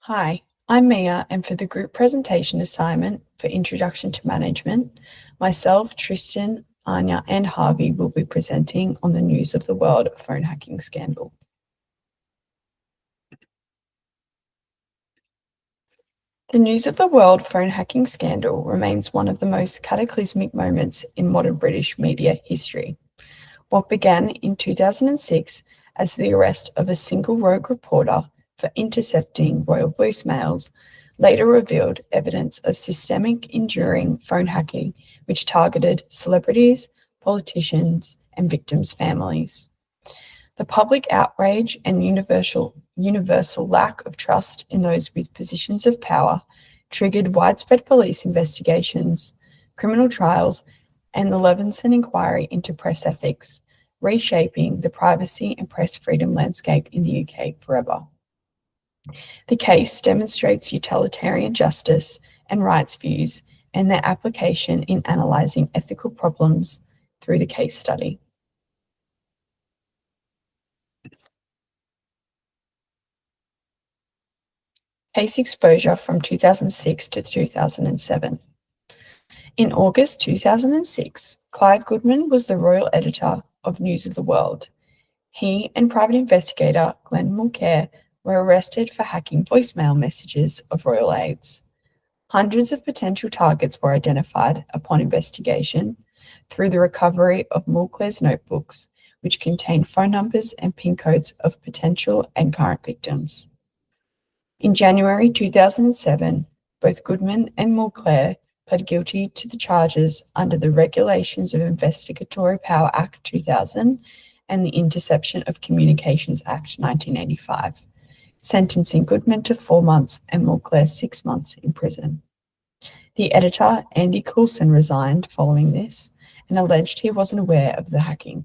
Hi, I'm Mia, and for the group presentation assignment for Introduction to Management, myself, Tristan, Anya, and Harvey will be presenting on the news of the world phone hacking scandal. The news of the world phone hacking scandal remains one of the most cataclysmic moments in modern British media history. What began in 2006 as the arrest of a single rogue reporter for intercepting royal voicemails later revealed evidence of systemic, enduring phone hacking which targeted celebrities, politicians, and victims' families. The public outrage and universal lack of trust in those with positions of power triggered widespread police investigations, criminal trials, and the Leveson inquiry into press ethics, reshaping the privacy and press freedom landscape in the UK forever. The case demonstrates utilitarian justice and rights views and their application in analysing ethical problems through the case study. Case exposure from 2006 to 2007. In August 2006, Clive Goodman was the royal editor of News of the World. He and private investigator Glenn Mulcair were arrested for hacking voicemail messages of royal aides. Hundreds of potential targets were identified upon investigation through the recovery of Mulcair's notebooks, which contained phone numbers and PIN codes of potential and current victims. In January 2007, both Goodman and Mulcair pled guilty to the charges under the Regulations of Investigatory Power Act 2000 and the Interception of Communications Act 1985, sentencing Goodman to 4 months and Mulcair 6 months in prison. The editor, Andy Coulson, resigned following this and alleged he wasn't aware of the hacking.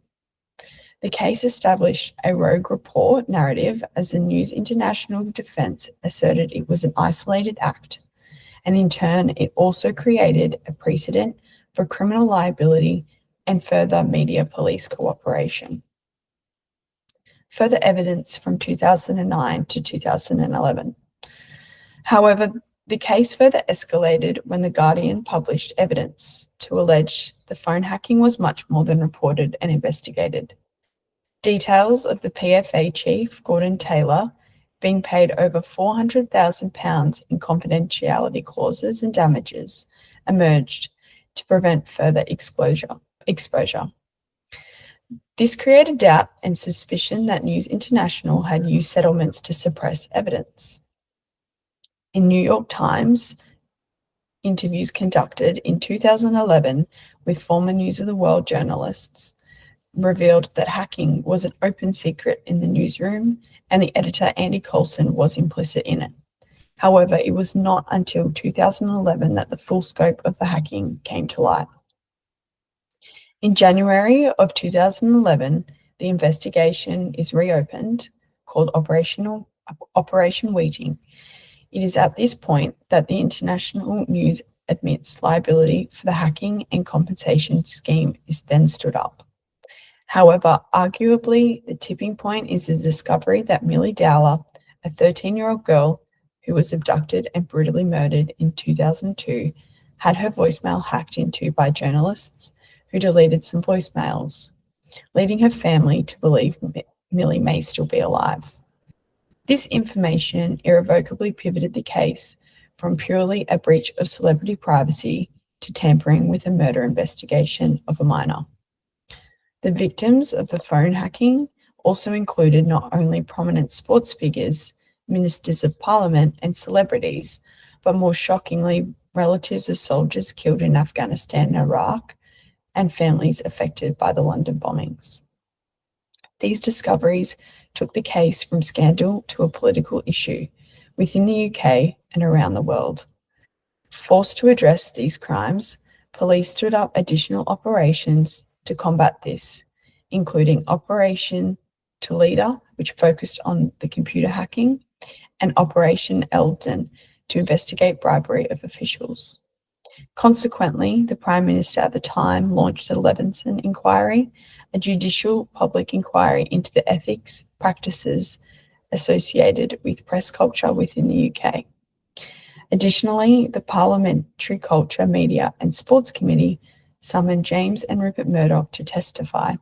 The case established a rogue report narrative as the News International defense asserted it was an isolated act, and in turn it also created a precedent for criminal liability and further media police cooperation. Further evidence from 2009 to 2011. However, the case further escalated when The Guardian published evidence to allege the phone hacking was much more than reported and investigated. Details of the PFA chief, Gordon Taylor, being paid over £400,000 in confidentiality clauses and damages emerged to prevent further exposure. This created doubt and suspicion that News International had used settlements to suppress evidence. In New York Times interviews conducted in 2011 with former News of the World journalists revealed that hacking was an open secret in the newsroom and the editor Andy Coulson was implicit in it. However, it was not until 2011 that the full scope of the hacking came to light. In January of 2011, the investigation is reopened, called Operation Wheating. It is at this point that the international news admits liability for the hacking and compensation scheme is then stood up. However, arguably, the tipping point is the discovery that Millie Dowler, a 13-year-old girl who was abducted and brutally murdered in 2002, had her voicemail hacked into by journalists who deleted some voicemails, leading her family to believe Millie may still be alive. This information irrevocably pivoted the case from purely a breach of celebrity privacy to tampering with a murder investigation of a minor. The victims of the phone hacking also included not only prominent sports figures, ministers of parliament, and celebrities, but more shockingly, relatives of soldiers killed in Afghanistan and Iraq, and families affected by the London bombings. These discoveries took the case from scandal to a political issue within the UK and around the world. Forced to address these crimes, police stood up additional operations to combat this, including Operation Toledo, which focused on the computer hacking, and Operation Eldon to investigate bribery of officials. Consequently, the Prime Minister at the time launched the Leveson inquiry, a judicial public inquiry into the ethics, practices, associated with press culture within the UK. Additionally, the Parliamentary Culture, Media and Sports Committee summoned James and Rupert Murdoch to testify,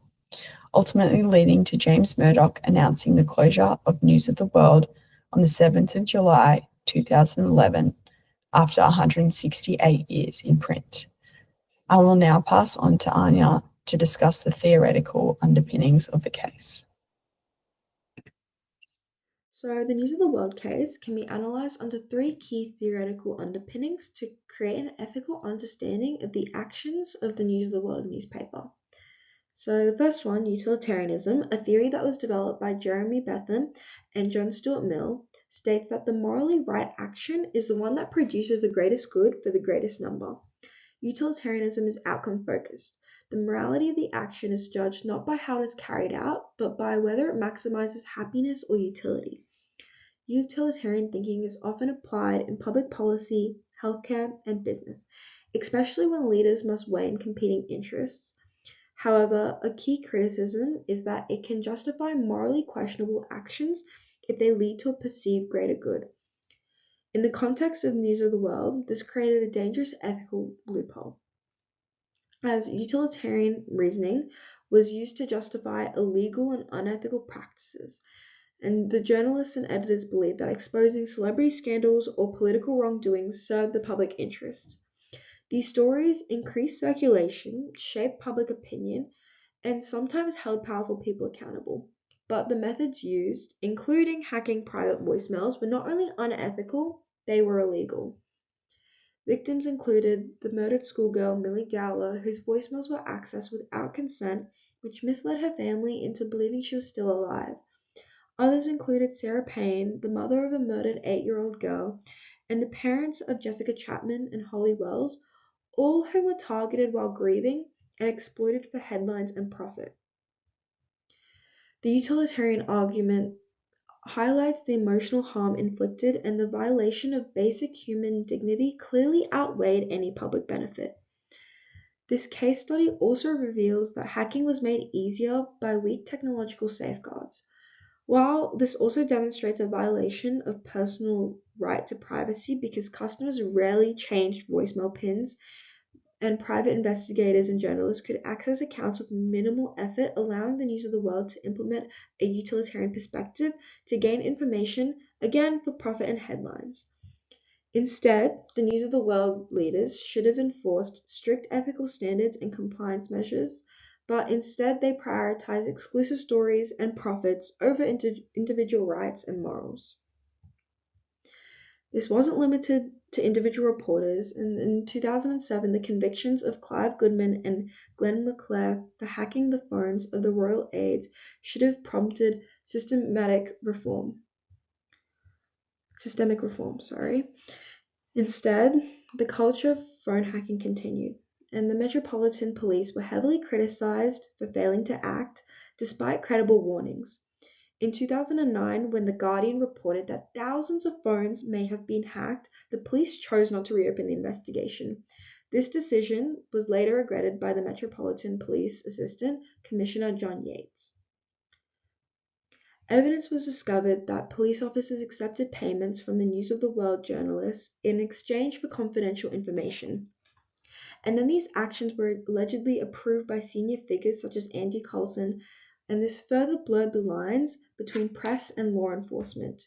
ultimately leading to James Murdoch announcing the closure of News of the World on the 7th of July 2011 after 168 years in print. I will now pass on to Anya to discuss the theoretical underpinnings of the case. So, the News of the World case can be analysed under three key theoretical underpinnings to create an ethical understanding of the actions of the News of the World newspaper. So, the first one, utilitarianism, a theory that was developed by Jeremy Bentham and John Stuart Mill, states that the morally right action is the one that produces the greatest good for the greatest number. Utilitarianism is outcome focused. The morality of the action is judged not by how it is carried out, but by whether it maximizes happiness or utility. Utilitarian thinking is often applied in public policy, healthcare, and business, especially when leaders must weigh in competing interests. However, a key criticism is that it can justify morally questionable actions if they lead to a perceived greater good. In the context of News of the World, this created a dangerous ethical loophole, as utilitarian reasoning was used to justify illegal and unethical practices, and the journalists and editors believed that exposing celebrity scandals or political wrongdoings served the public interest. These stories increased circulation, shaped public opinion, and sometimes held powerful people accountable. But the methods used, including hacking private voicemails, were not only unethical, they were illegal. Victims included the murdered schoolgirl Millie Dowler, whose voicemails were accessed without consent, which misled her family into believing she was still alive. Others included Sarah Payne, the mother of a murdered 8-year-old girl, and the parents of Jessica Chapman and Holly Wells, all who were targeted while grieving and exploited for headlines and profit. The utilitarian argument highlights the emotional harm inflicted, and the violation of basic human dignity clearly outweighed any public benefit. This case study also reveals that hacking was made easier by weak technological safeguards. While this also demonstrates a violation of personal right to privacy because customers rarely changed voicemail pins and private investigators and journalists could access accounts with minimal effort, allowing the News of the World to implement a utilitarian perspective to gain information, again for profit and headlines. Instead, the News of the World leaders should have enforced strict ethical standards and compliance measures, but instead they prioritize exclusive stories and profits over individual rights and morals. This wasn't limited to individual reporters, and in 2007 the convictions of Clive Goodman and Glenn McClure for hacking the phones of the royal aides should have prompted systemic reform. Instead, the culture of phone hacking continued, and the Metropolitan Police were heavily criticized for failing to act despite credible warnings. In 2009, when The Guardian reported that thousands of phones may have been hacked, the police chose not to reopen the investigation. This decision was later regretted by the Metropolitan Police Assistant Commissioner John Yates. Evidence was discovered that police officers accepted payments from the News of the World journalists in exchange for confidential information. And then these actions were allegedly approved by senior figures such as Andy Coulson, and this further blurred the lines between press and law enforcement.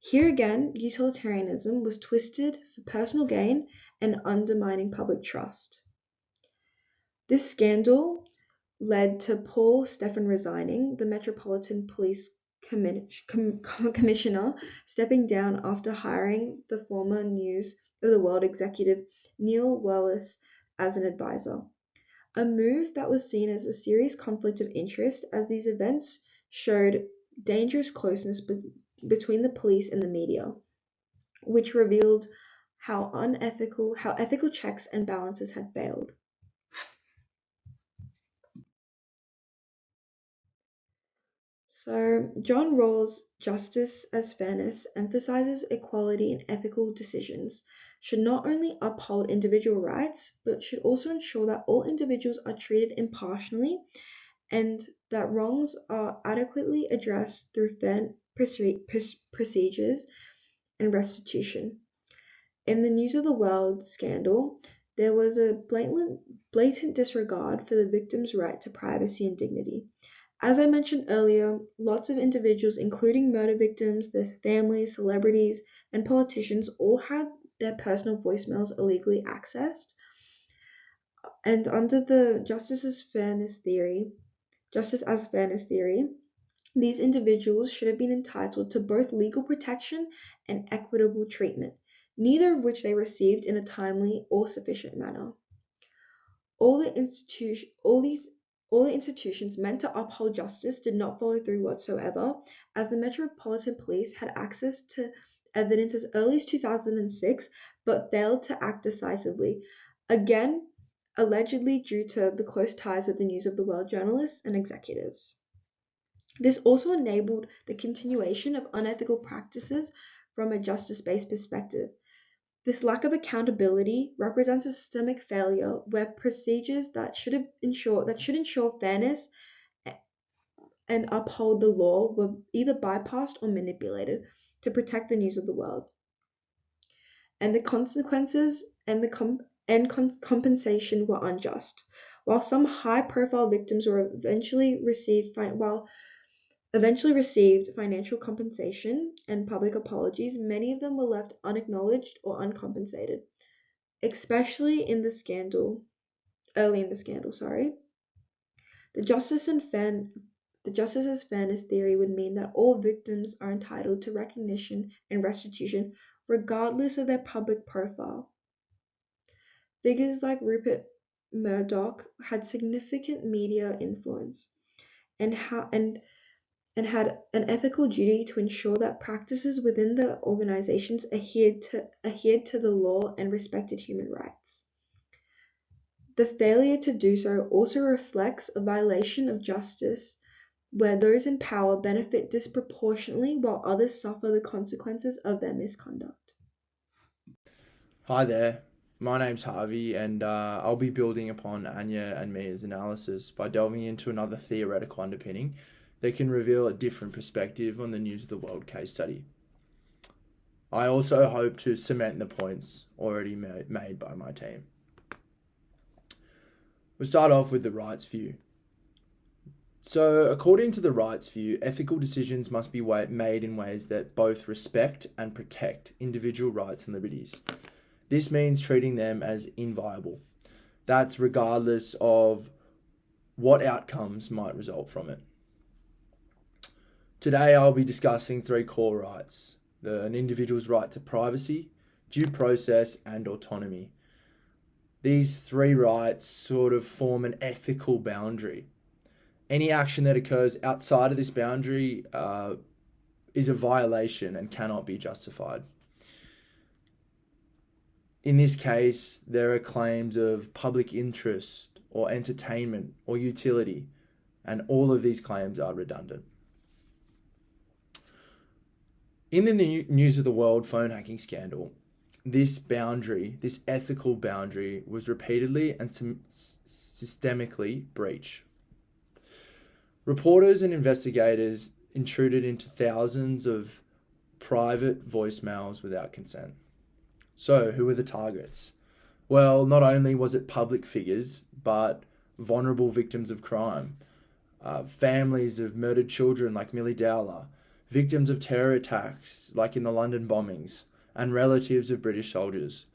Here again, utilitarianism was twisted for personal gain and undermining public trust. This scandal led to Paul Stephan resigning, the Metropolitan Police Commissioner stepping down after hiring the former News of the World executive Neil Wallace as an advisor. A move that was seen as a serious conflict of interest, as these events showed dangerous closeness between the police and the media, which revealed how ethical checks and balances had failed. So, John Rawls' Justice as Fairness emphasizes equality in ethical decisions, should not only uphold individual rights, but should also ensure that all individuals are treated impartially and that wrongs are adequately addressed through procedures, and restitution. In the News of the World scandal, there was a blatant disregard for the victim's right to privacy and dignity. As I mentioned earlier, lots of individuals, including murder victims, their families, celebrities, and politicians, all had their personal voicemails illegally accessed. And under the justice as fairness theory, these individuals should have been entitled to both legal protection and equitable treatment, neither of which they received in a timely or sufficient manner. All the institutions meant to uphold justice did not follow through whatsoever, as the Metropolitan Police had access to evidence as early as 2006 but failed to act decisively, again allegedly due to the close ties with the News of the World journalists and executives. This also enabled the continuation of unethical practices from a justice-based perspective. This lack of accountability represents a systemic failure where procedures that should ensure fairness and uphold the law were either bypassed or manipulated to protect the News of the World. And the consequences and compensation were unjust. While some high-profile victims eventually received financial compensation and public apologies, many of them were left unacknowledged or uncompensated, especially early in the scandal. The justice as fairness theory would mean that all victims are entitled to recognition and restitution regardless of their public profile. Figures like Rupert Murdoch had significant media influence and had an ethical duty to ensure that practices within the organizations adhered to the law and respected human rights. The failure to do so also reflects a violation of justice, where those in power benefit disproportionately while others suffer the consequences of their misconduct. Hi there, my name's Harvey, and I'll be building upon Anya and Mia's analysis by delving into another theoretical underpinning that can reveal a different perspective on the News of the World case study. I also hope to cement the points already made by my team. We'll start off with the rights view. So, according to the rights view, ethical decisions must be made in ways that both respect and protect individual rights and liberties. This means treating them as inviolable. That's regardless of what outcomes might result from it. Today, I'll be discussing three core rights: an individual's right to privacy, due process, and autonomy. These three rights sort of form an ethical boundary. Any action that occurs outside of this boundary is a violation and cannot be justified. In this case, there are claims of public interest or entertainment or utility, and all of these claims are redundant. In the News of the World phone hacking scandal, this ethical boundary, was repeatedly and systemically breached. Reporters and investigators intruded into thousands of private voicemails without consent. So, who were the targets? Well, not only was it public figures, but vulnerable victims of crime, families of murdered children like Millie Dowler, victims of terror attacks like in the London bombings, and relatives of British soldiers.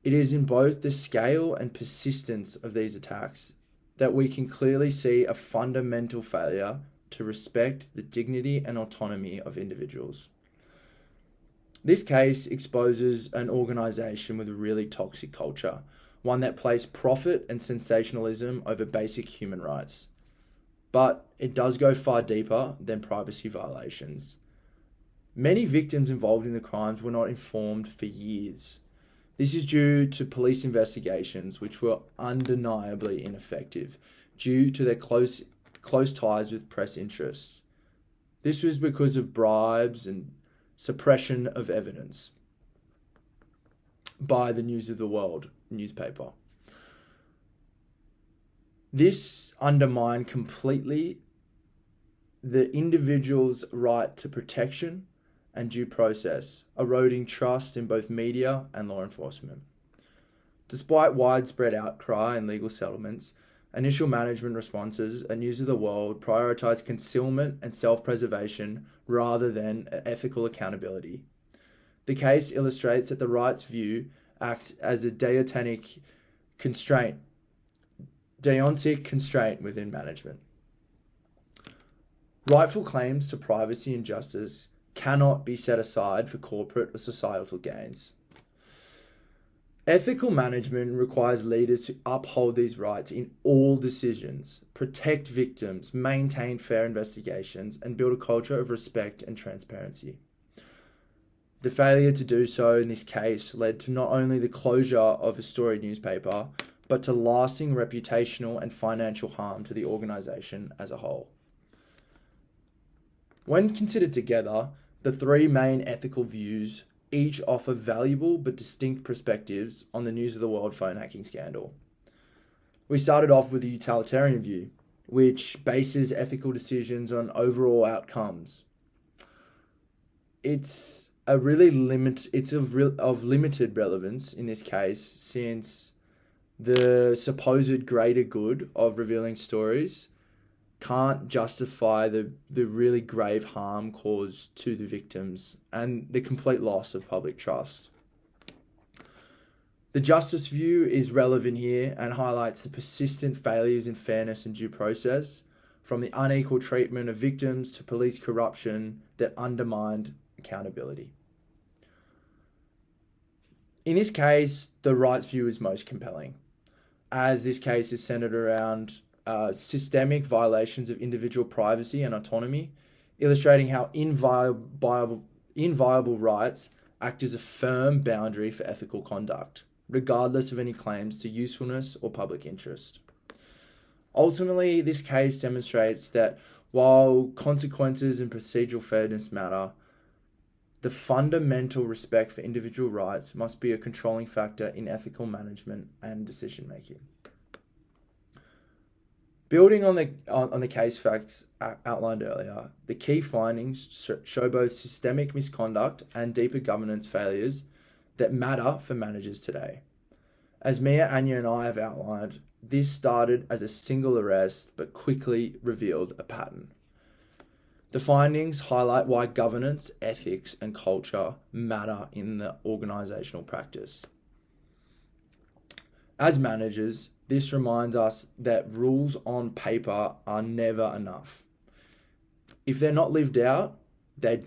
It is in both the scale and persistence of these attacks that we can clearly see a fundamental failure to respect the dignity and autonomy of individuals. This case exposes an organisation with a really toxic culture, one that placed profit and sensationalism over basic human rights. But it does go far deeper than privacy violations. Many victims involved in the crimes were not informed for years. This is due to police investigations, which were undeniably ineffective due to their close ties with press interests. This was because of bribes and suppression of evidence by the News of the World newspaper. This undermined completely the individual's right to protection and due process, eroding trust in both media and law enforcement. Despite widespread outcry and legal settlements, initial management responses at News of the World prioritized concealment and self-preservation rather than ethical accountability. The case illustrates that the rights view acts as a deontic constraint within management. Rightful claims to privacy and justice cannot be set aside for corporate or societal gains. Ethical management requires leaders to uphold these rights in all decisions, protect victims, maintain fair investigations, and build a culture of respect and transparency. The failure to do so in this case led to not only the closure of a storied newspaper, but to lasting reputational and financial harm to the organisation as a whole. When considered together, the three main ethical views each offer valuable but distinct perspectives on the News of the World phone hacking scandal. We started off with the utilitarian view, which bases ethical decisions on overall outcomes. It's of limited relevance in this case, since the supposed greater good of revealing stories can't justify the really grave harm caused to the victims and the complete loss of public trust. The justice view is relevant here and highlights the persistent failures in fairness and due process, from the unequal treatment of victims to police corruption that undermined accountability. In this case, the rights view is most compelling, as this case is centered around systemic violations of individual privacy and autonomy, illustrating how inviolable rights act as a firm boundary for ethical conduct, regardless of any claims to usefulness or public interest. Ultimately, this case demonstrates that while consequences and procedural fairness matter, the fundamental respect for individual rights must be a controlling factor in ethical management and decision-making. Building on the case facts outlined earlier, the key findings show both systemic misconduct and deeper governance failures that matter for managers today. As Mia, Anya, and I have outlined, this started as a single arrest but quickly revealed a pattern. The findings highlight why governance, ethics, and culture matter in the organizational practice. As managers, this reminds us that rules on paper are never enough. If they're not lived out, they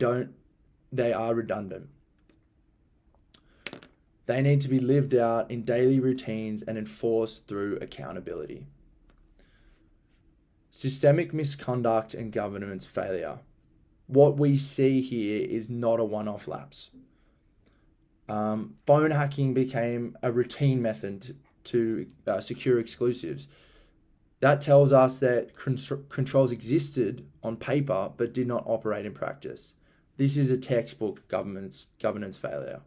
are redundant. They need to be lived out in daily routines and enforced through accountability. Systemic misconduct and governance failure. What we see here is not a one-off lapse. Phone hacking became a routine method to secure exclusives. That tells us that controls existed on paper but did not operate in practice. This is a textbook governance failure.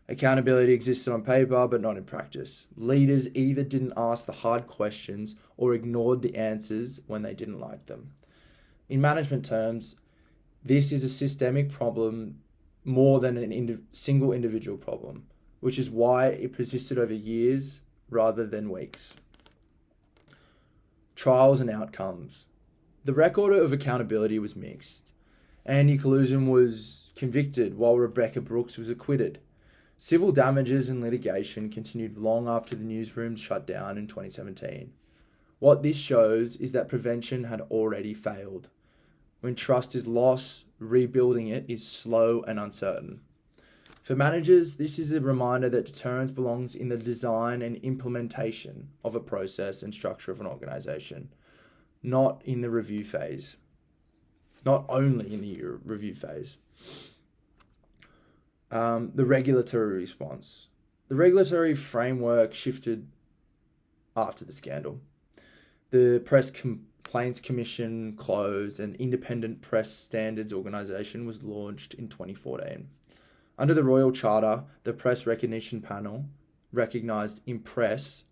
Accountability existed on paper but not in practice. Leaders either didn't ask the hard questions or ignored the answers when they didn't like them. In management terms, this is a systemic problem more than a single individual problem, which is why it persisted over years rather than weeks. Trials and outcomes. The record of accountability was mixed. Andy Kalusin was convicted while Rebecca Brooks was acquitted. Civil damages and litigation continued long after the newsrooms shut down in 2017. What this shows is that prevention had already failed. When trust is lost, rebuilding it is slow and uncertain. For managers, this is a reminder that deterrence belongs in the design and implementation of a process and structure of an organization, not in the review phase. Not only in the review phase. The regulatory response. The regulatory framework shifted after the scandal. The Press Complaints Commission closed and Independent Press Standards Organisation was launched in 2014. Under the Royal Charter, the Press Recognition Panel recognised Impress,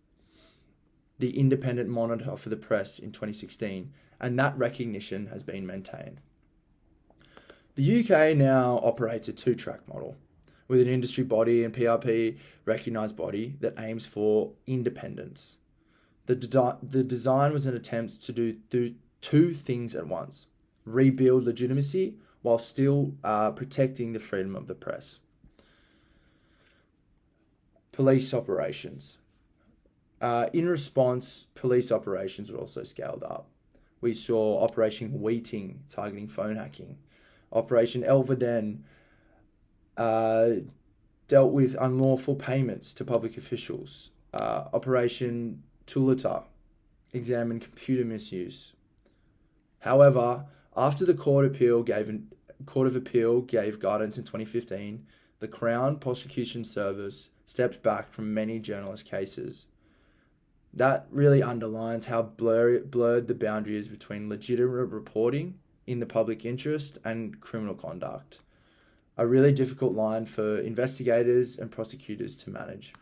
the independent monitor for the press, in 2016, and that recognition has been maintained. The UK now operates a two-track model with an industry body and PRP recognised body that aims for independence. The design was an attempt to do two things at once: rebuild legitimacy while still protecting the freedom of the press. Police operations. In response, police operations were also scaled up. We saw Operation Wheating targeting phone hacking. Operation Elveden dealt with unlawful payments to public officials. Operation Tulita examined computer misuse. However, after the Court of Appeal gave guidance in 2015, the Crown Prosecution Service stepped back from many journalist cases. That really underlines how blurred the boundary is between legitimate reporting in the public interest and criminal conduct. A really difficult line for investigators and prosecutors to manage.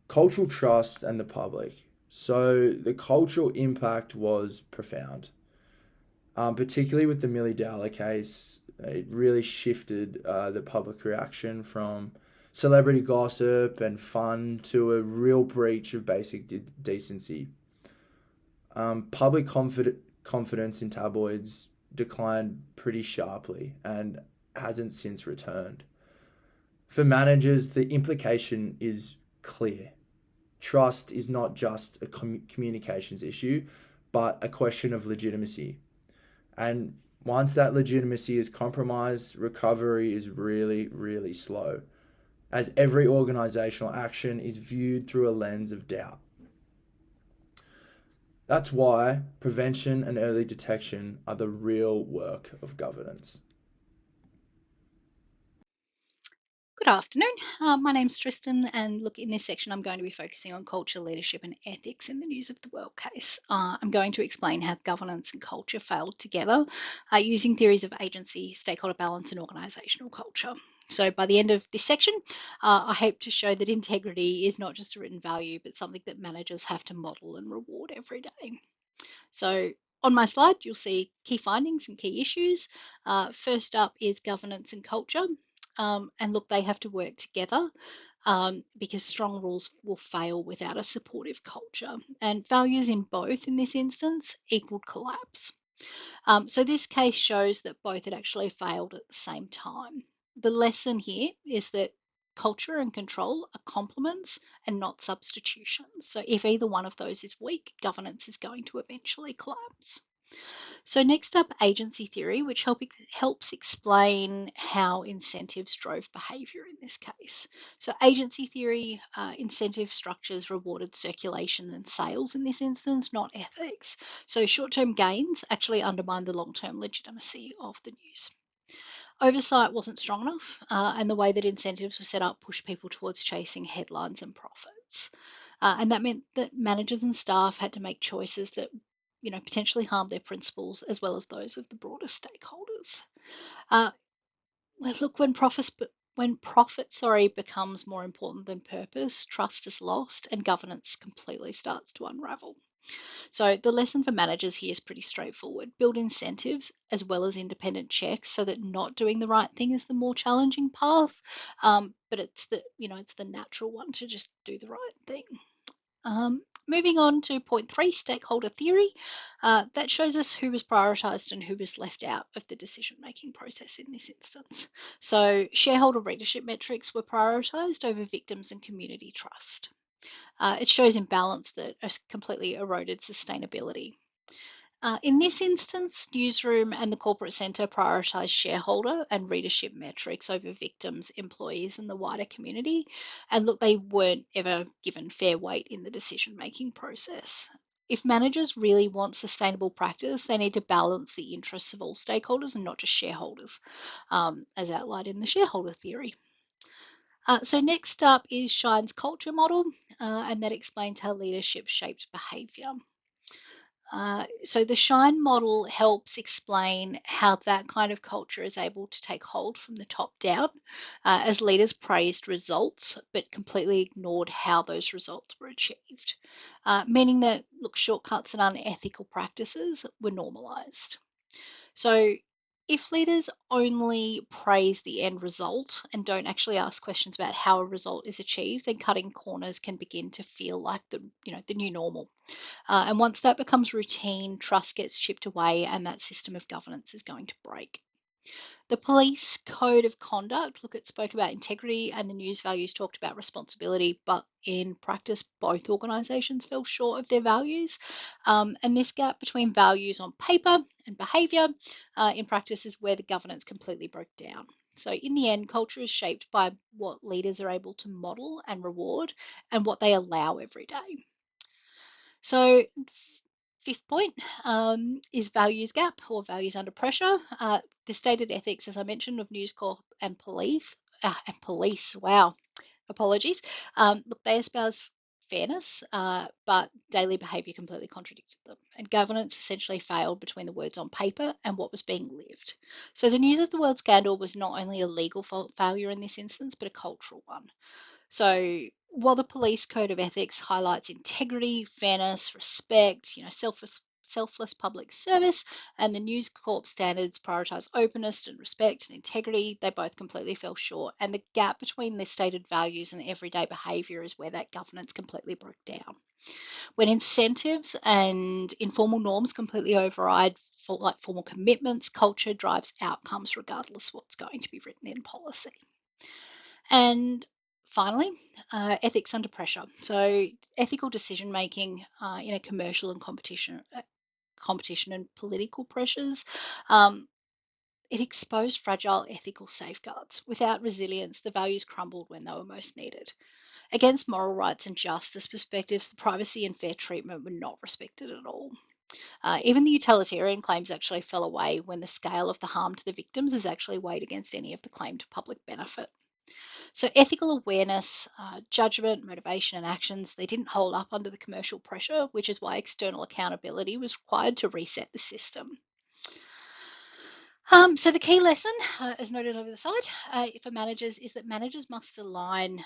Cultural trust and the public. So the cultural impact was profound, particularly with the Millie Dowler case. It really shifted the public reaction from celebrity gossip and fun to a real breach of basic decency. Public confidence in tabloids declined pretty sharply and hasn't since returned. For managers, the implication is clear. Trust is not just a communications issue, but a question of legitimacy. And once that legitimacy is compromised, recovery is really, really slow, as every organizational action is viewed through a lens of doubt. That's why prevention and early detection are the real work of governance. Good afternoon. My name's Tristan, and look, in this section, I'm going to be focusing on culture, leadership, and ethics in the News of the World case. I'm going to explain how governance and culture failed together using theories of agency, stakeholder balance, and organisational culture. So by the end of this section, I hope to show that integrity is not just a written value, but something that managers have to model and reward every day. So on my slide, you'll see key findings and key issues. First up is governance and culture. And look, they have to work together because strong rules will fail without a supportive culture. And values in both, in this instance, equaled collapse. So this case shows that both had actually failed at the same time. The lesson here is that culture and control are complements and not substitutions. So if either one of those is weak, governance is going to eventually collapse. So next up, agency theory, which helps explain how incentives drove behaviour in this case. So agency theory, incentive structures rewarded circulation and sales in this instance, not ethics. So short-term gains actually undermine the long-term legitimacy of the news. Oversight wasn't strong enough, and the way that incentives were set up pushed people towards chasing headlines and profits. And that meant that managers and staff had to make choices that potentially harm their principles as well as those of the broader stakeholders. Look, when profit becomes more important than purpose, trust is lost and governance completely starts to unravel. So the lesson for managers here is pretty straightforward. Build incentives as well as independent checks so that not doing the right thing is the more challenging path, but it's the natural one to just do the right thing. Moving on to point 3, stakeholder theory. That shows us who was prioritised and who was left out of the decision-making process in this instance. So shareholder readership metrics were prioritised over victims and community trust. It shows imbalance that has completely eroded sustainability. In this instance, Newsroom and the Corporate Centre prioritised shareholder and readership metrics over victims, employees, and the wider community. And look, they weren't ever given fair weight in the decision-making process. If managers really want sustainable practice, they need to balance the interests of all stakeholders and not just shareholders, as outlined in the shareholder theory. So next up is Shine's culture model, and that explains how leadership shapes behaviour. So the SHINE model helps explain how that kind of culture is able to take hold from the top down, as leaders praised results but completely ignored how those results were achieved, meaning that, look, shortcuts and unethical practices were normalized. So if leaders only praise the end result and don't actually ask questions about how a result is achieved, then cutting corners can begin to feel like the new normal. And once that becomes routine, trust gets chipped away and that system of governance is going to break. The police code of conduct, look, it spoke about integrity and the news values talked about responsibility, but in practice, both organisations fell short of their values. And this gap between values on paper and behaviour in practice is where the governance completely broke down. So in the end, culture is shaped by what leaders are able to model and reward and what they allow every day. So fifth point is values gap or values under pressure. The stated ethics, as I mentioned, of News Corp and police. Wow, apologies. Look, they espouse fairness, but daily behaviour completely contradicted them, and governance essentially failed between the words on paper and what was being lived. So the News of the World scandal was not only a legal failure in this instance, but a cultural one. So while the police code of ethics highlights integrity, fairness, respect, selfless public service, and the News Corp standards prioritize openness and respect and integrity, they both completely fell short. And the gap between their stated values and everyday behavior is where that governance completely broke down. When incentives and informal norms completely override formal commitments, culture drives outcomes regardless of what's going to be written in policy. And finally, ethics under pressure. So ethical decision making in a commercial and competition and political pressures. It exposed fragile ethical safeguards. Without resilience, the values crumbled when they were most needed. Against moral rights and justice perspectives, the privacy and fair treatment were not respected at all. Even the utilitarian claims actually fell away when the scale of the harm to the victims is actually weighed against any of the claimed public benefit. So ethical awareness, judgment, motivation, and actions, they didn't hold up under the commercial pressure, which is why external accountability was required to reset the system. So the key lesson, as noted over the side, for managers is that managers must align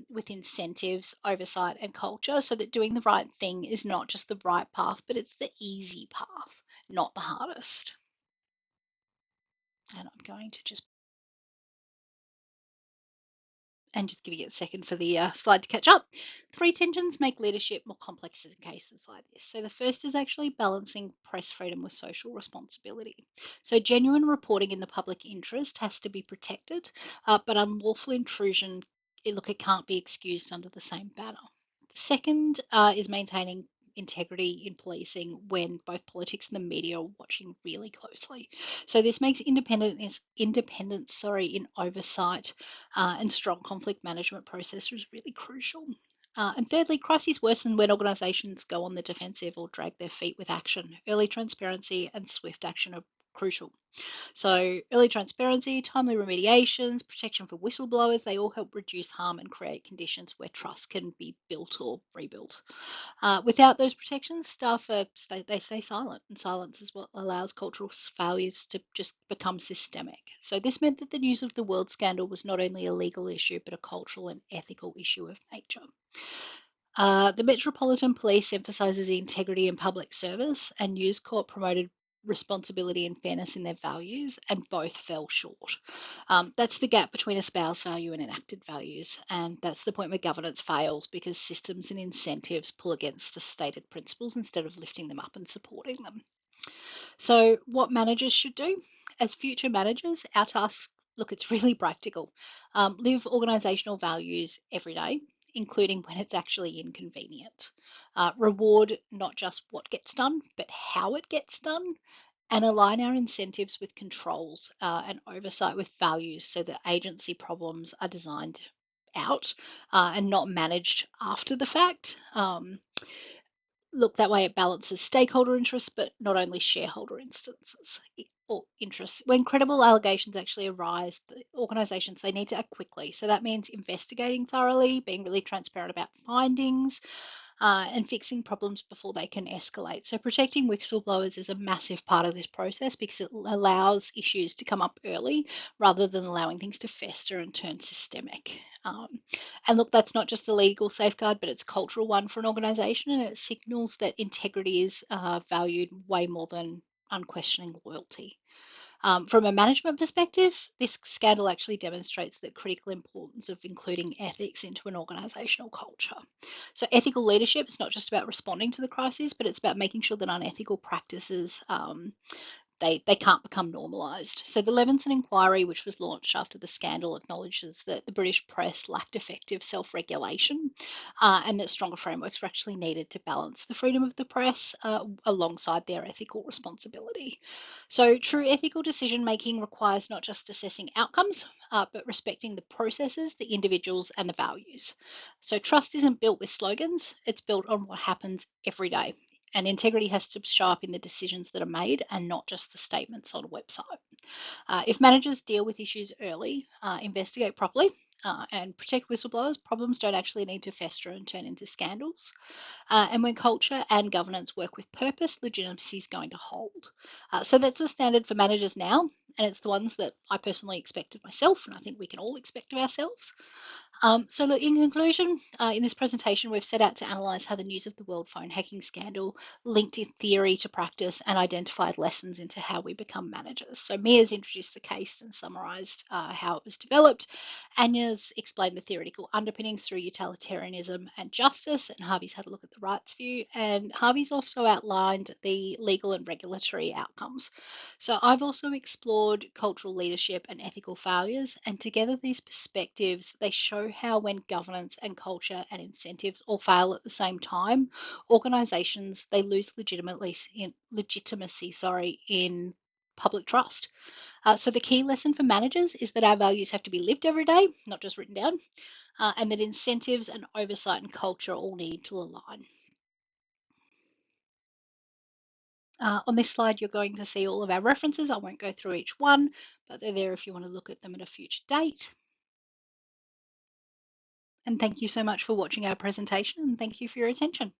with incentives, oversight, and culture so that doing the right thing is not just the right path, but it's the easy path, not the hardest. And I'm going to just giving it a second for the slide to catch up. 3 tensions make leadership more complex in cases like this. So the first is actually balancing press freedom with social responsibility. So genuine reporting in the public interest has to be protected, but unlawful intrusion, it can't be excused under the same banner. The second is maintaining integrity in policing when both politics and the media are watching really closely. So this makes independence in oversight and strong conflict management processes really crucial. And thirdly, crises worsen when organisations go on the defensive or drag their feet with action. Early transparency and swift action are crucial. So early transparency, timely remediations, protection for whistleblowers, they all help reduce harm and create conditions where trust can be built or rebuilt. Without those protections, staff stay silent, and silence is what allows cultural failures to just become systemic. So this meant that the News of the World scandal was not only a legal issue, but a cultural and ethical issue of nature. The Metropolitan Police emphasises integrity and public service, and News Corp promoted responsibility and fairness in their values, and both fell short. That's the gap between espoused value and enacted values, and that's the point where governance fails because systems and incentives pull against the stated principles instead of lifting them up and supporting them. So what managers should do? As future managers, our tasks, look, it's really practical. Live organisational values every day, including when it's actually inconvenient. Reward not just what gets done, but how it gets done, and align our incentives with controls and oversight with values so that agency problems are designed out and not managed after the fact. Look, that way it balances stakeholder interests, but not only shareholder instances or interests. When credible allegations actually arise, the organisations, they need to act quickly. So that means investigating thoroughly, being really transparent about findings, and fixing problems before they can escalate. So protecting whistleblowers is a massive part of this process because it allows issues to come up early rather than allowing things to fester and turn systemic. And look, that's not just a legal safeguard, but it's a cultural one for an organisation, and it signals that integrity is valued way more than unquestioning loyalty. From a management perspective, this scandal actually demonstrates the critical importance of including ethics into an organisational culture. So, ethical leadership is not just about responding to the crisis, but it's about making sure that unethical practices they can't become normalised. So the Levinson inquiry, which was launched after the scandal, acknowledges that the British press lacked effective self-regulation and that stronger frameworks were actually needed to balance the freedom of the press alongside their ethical responsibility. So true ethical decision making requires not just assessing outcomes, but respecting the processes, the individuals, and the values. So trust isn't built with slogans, it's built on what happens every day. And integrity has to show up in the decisions that are made and not just the statements on a website. If managers deal with issues early, investigate properly, and protect whistleblowers, problems don't actually need to fester and turn into scandals. And when culture and governance work with purpose, legitimacy is going to hold. So that's the standard for managers now, and it's the ones that I personally expect of myself, and I think we can all expect of ourselves. So look, in conclusion, in this presentation, we've set out to analyse how the News of the World phone hacking scandal linked in theory to practice and identified lessons into how we become managers. So Mia's introduced the case and summarised how it was developed. Anya's explained the theoretical underpinnings through utilitarianism and justice, and Harvey's had a look at the rights view, and Harvey's also outlined the legal and regulatory outcomes. So I've also explored cultural leadership and ethical failures, and together these perspectives, they show how when governance and culture and incentives all fail at the same time, organisations they lose legitimacy in public trust. So the key lesson for managers is that our values have to be lived every day, not just written down, and that incentives and oversight and culture all need to align. On this slide, you're going to see all of our references. I won't go through each one, but they're there if you want to look at them at a future date. And thank you so much for watching our presentation, and thank you for your attention.